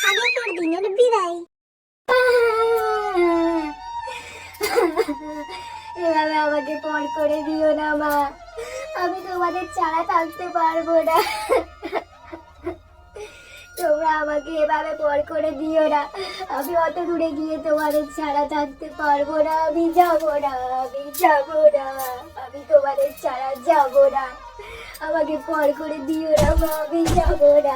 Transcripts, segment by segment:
আগেকার দিনের বিদায়। এভাবে আমাকে পর করে দিও না মা, আমি তোমাদের ছাড়া থাকতে পারবো না। তোমরা আমাকে এভাবে পর করে দিও না, আমি অত দূরে গিয়ে তোমাদের ছাড়া থাকতে পারবো না। আমি যাবো না, আমি যাবো না, আমি তোমাদের ছাড়া যাবো না। আমাকে পর করে দিও না মা, আমি যাবো না,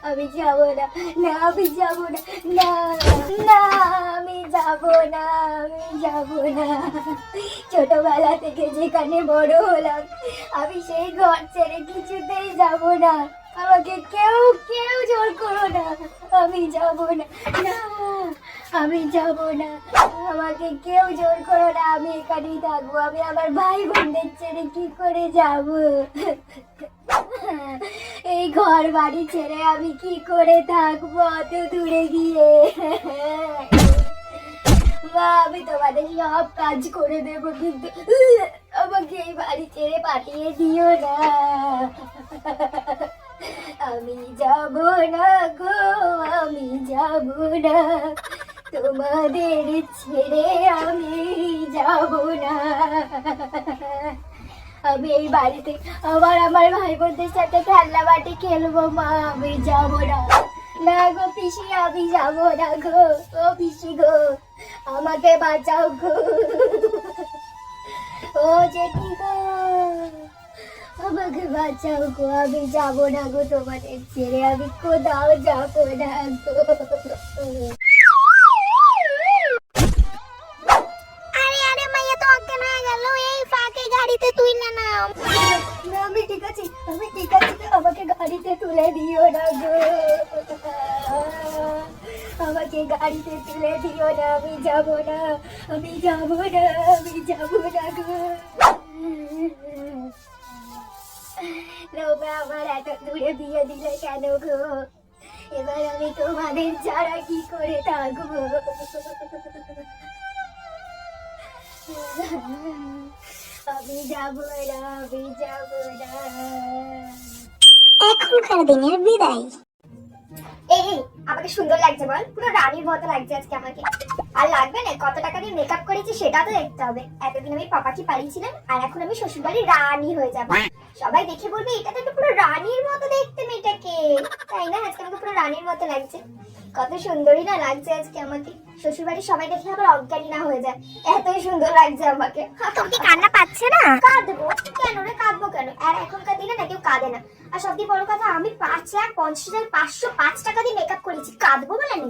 আমি যাবো না, না আমি যাবো না, না না আমি যাবো না, আমি যাবো না। ছোটবেলা থেকে যেখানে বড় হলাম, আমি সেই ঘর ছেড়ে কিছুতেই যাবো না। আমাকে কেউ কেউ জোর করো না, আমি যাবো না, না আমি যাবো না। আমাকে কেউ জোর করো না, আমি এখানেই থাকবো। আমি আমার ভাই বোনদের ছেড়ে কি করে যাবো? এই ঘর বাড়ি ছেড়ে আমি কি করে থাকবো অত দূরে গিয়ে? মা, আমি তোমাদের সব কাজ করে দেবো, কিন্তু আমাকে এই বাড়ি ছেড়ে পাঠিয়ে দিও না। আমি যাব না গো, আমি যাব না, তোমাদের ছেড়ে আমি যাব না। আমি এই বাড়িতে আমার ভাই বোনদের সাথে খেলনা বাটি খেলবো মা, আমি যাবো না। না গো পিসি, আমি যাবো না গো, ও পিসি গো, আমাকে বাঁচাও গো, ও জেঠি গো, আমাকে বাঁচাও গো, আমি যাবো না গো তোমাদের ছেড়ে, আমি কোথাও যাবো না গো। আরে আরে মাইয়া তো অজ্ঞান হয়ে গেল, এই ফাঁকে গাড়িতে তুই না নাও। না, আমি ঠিক আছি, আমি ঠিক আছি, আমাকে গাড়িতে তুলে দিও না গো, আমাকে গাড়িতে তুলে দিও না, আমি যাবো না, আমি যাবো না, আমি যাবো না গো। তোমরা আমার এত দূরে বিয়ে দিলে কেন গো? এবার আমি তোমাদের ছাড়া কি করে থাকবো? আমি যাবো না, আমি যাবো না। এখনকার দিনের বিদায়। এই এই, আমাকে সুন্দর লাগছে বল, পুরো রানীর মতো লাগছে আজকে আমাকে। আর লাগবে না, কত টাকা দিয়ে মেকআপ করেছি সেটা তো দেখতে হবে। এতদিন আমি পাপাকে পালিয়েছিলাম, আর এখন আমি শ্বশুরবাড়ির রানী হয়ে যাবো। সবাই দেখে বলবে এটা তো পুরো রানীর মতো দেখতে মেয়েটাকে, তাই না? আজকে আমাকে পুরো রানীর মতো লাগছে, কত সুন্দরই না লাগছে আজকে আমাকে। শ্বশুরবাড়ির সবাই দেখে আবার অজ্ঞানী না হয়ে যায়, এতই সুন্দর লাগছে আমাকে। তোর কি কান্না পাচ্ছে না? কাঁদবো কেন রে, কাঁদবো কেন? আর এখনকার দিনে না কেউ কাঁদে না। আর সবথেকে বড় কথা, আমি 5,50,505 টাকা দিয়ে মেকআপ করেছি, কাঁদবো বলে নাকি?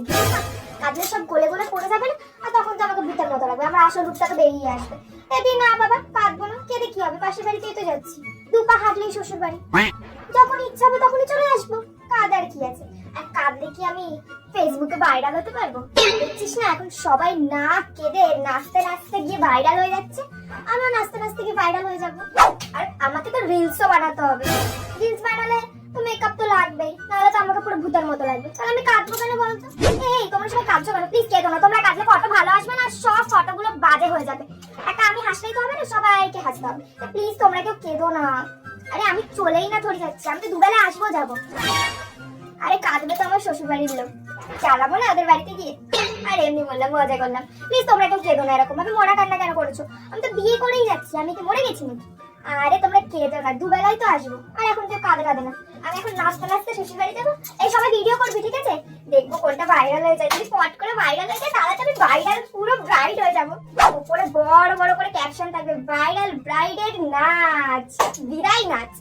কাঁদলে সব গলে গলে পড়ে যাবে না, আর তখন তো আমাকে ভূতের মতো লাগবে, আমার আসল রূপটা তো বেরিয়ে আসবে। এদিন না বাবা, কাঁদবো না, কেঁদে কি হবে? পাশের বাড়িতেই তো যাচ্ছি, 2 পা হাঁটলেই শ্বশুর বাড়ি, যখন ইচ্ছা হবে তখনই চলে আসবো। কাঁদার কি আছে? আর কাঁদলে কি আমি ফেসবুকে ভাইরাল হতে পারবো? দেখছিস না এখন সবাই না কেঁদে নাচতে নাচতে গিয়ে ভাইরাল হয়ে যাচ্ছে, আমিও নাচতে নাচতে গিয়ে ভাইরাল হয়ে যাবো। আর আমাকে তো রিলসও বানাতে হবে, রিলস বানালে তো মেকআপ তো লাগবেই, নাহলে তো আমাকে পুরো ভূতের মতো লাগবে। তাহলে আমি কাঁদবো কেন বলতো? এই তোমরা সবাই কাঁদছো কেন? প্লিজ কেঁদো না, তোমরা কাঁদলে ফটো ভালো আসবে না, সব ফটোগুলো বাজে হয়ে যাবে। একটা আমি হাসলেই তো হবে না, সবাইকে হাসতে হবে। প্লিজ তোমরা কেউ কেঁদো না। আরে আমি চলেই না থরি যাচ্ছি, আমি তো দুবেলা আসবো যাবো। আরে কাঁদবে তো আমার শ্বশুর বাড়ির লোক, চালাবো না ওদের বাড়িতে গিয়ে। আর এমনি বললাম, মজা করলাম। প্লিজ তোমরা কেউ কেঁদো না এরকম ভাবে, মরা কান্না কেন করেছো? আমি তো বিয়ে করেই যাচ্ছি, আমি কি মরে গেছি নাকি? আরে তোমরা কেঁদো না, দুবেলাই তো আসবো। আর এখন কেউ কাঁদে না, আমি এখন নাচতে নাচতে শ্বশুর বাড়ি যাবো। এই সবাই ভিডিও করবি, ঠিক আছে? দেখবো কোনটা ভাইরাল হয়ে যায়, যদি পট করে ভাইরাল হয়ে যায় তাহলে তো আমি ভাইরাল পুরো ব্রাইড হয়ে যাবো। উপরে বড় বড় করে ক্যাপশন থাকবে, ভাইরাল ব্রাইডের নাচ, বিদায় নাচ।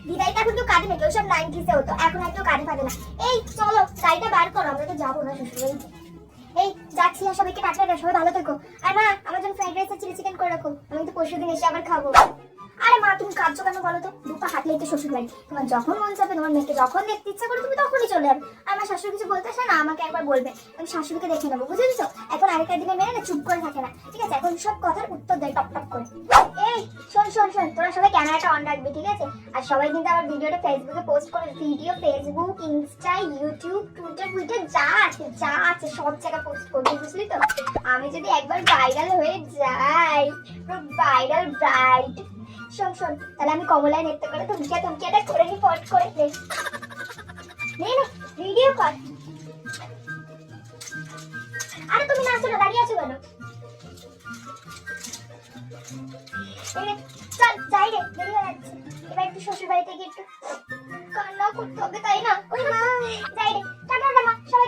বিদায়টা এখন কেউ কাঁদে না, কেউ সব 90s হতো, এখন আর কেউ কাঁদে পাবে না। এই চলো গাড়িটা বার করো, আমরা তো যাবো না শ্বশুর বাড়িতে। এই যাচ্ছি, আর সবাইকে টাটা, সবাই ভালো থেকো। আর মা, আমার জন্য ফ্রাইড রাইস আর চিলি চিকেন করে রাখো, আমি তো পরশুদিন এসে আবার খাবো। আরে মা, তুমি কাঁদছো কেন বলো তো? 2 পা হাঁটলেই তো শ্বশুর বাড়ি, তোমার যখন মন চাবে, তোমার মেয়েকে যখন দেখতে ইচ্ছা করে তুমি তখনই চলে যাবে। আর আমার শাশুড়ি কিছু বলতে আসে না, আমাকে একবার বলবে, আমি শাশুড়িকে দেখে নেবো, বুঝেছো? এখন আগেকার দিনে মেয়ে না চুপ করে থাকে না, ঠিক আছে? এখন সব কথার উত্তর দেয় টপ টপ করে। এই শোন শোন শোন, তোরা সবাই ক্যামেরাটা অন রাখবি, ঠিক আছে? আর সবাই কিন্তু আমার ভিডিওটা ফেসবুকে পোস্ট করে, video Facebook, Insta, YouTube, Twitter যা আছে সব জায়গায় পোস্ট করবি, বুঝলি তো? আমি যদি একবার ভাইরাল হয়ে যাই, ভাইরাল ব্রাইড। শোন শোন, তাহলে আমি কমলায় নৃত্য করে ধমকিয়াটা করে নি, পট করে নে নে। কর। আরে তুমি নাচো না, দাঁড়িয়ে আছো কেন? চল যাই রে, দেরি হয়ে যাচ্ছে। এবার একটু শ্বশুর বাড়িতে গিয়ে একটু কান্না করতে হবে, তাই না? ওই মা, যাই রে, টাটা টাটা, সবাই